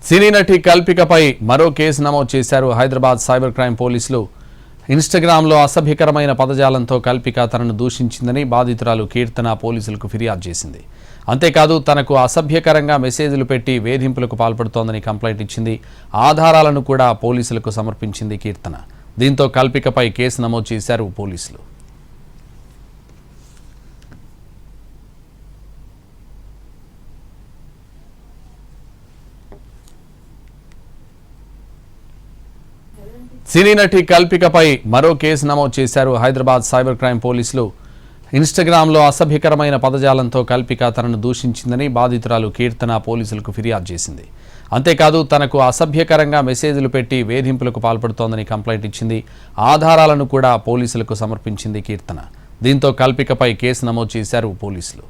సినీ నటి కల్పికపై మరో కేసు నమోదు చేశారు హైదరాబాద్ సైబర్ క్రైమ్ పోలీసులు. ఇన్‌స్టాగ్రామ్‌లో అసభ్యకరమైన పదజాలంతో కల్పిక తనను దూషించిందని బాధితురాలు కీర్తన పోలీసులకు ఫిర్యాదు చేసింది. అంతేకాదు తనకు అసభ్యకరంగా మెసేజ్లు పెట్టి వేధింపులకు పాల్పడుతోందని కంప్లైంట్ ఇచ్చింది. ఆధారాలను కూడా పోలీసులకు సమర్పించింది కీర్తన. దీంతో కల్పికపై కేసు నమోదు చేశారు పోలీసులు. సినీ నటి కల్పికపై మరో కేసు నమోదు చేశారు హైదరాబాద్ సైబర్ క్రైమ్ పోలీసులు. ఇన్‌స్టాగ్రామ్‌లో అసభ్యకరమైన పదజాలంతో కల్పిక తనను దూషించిందని బాధితురాలు కీర్తన పోలీసులకు ఫిర్యాదు చేసింది. అంతేకాదు తనకు అసభ్యకరంగా మెసేజ్లు పెట్టి వేధింపులకు పాల్పడుతోందని కంప్లైంట్ ఇచ్చింది. ఆధారాలను కూడా పోలీసులకు సమర్పించింది కీర్తన. దీంతో కల్పికపై కేసు నమోదు చేశారు పోలీసులు.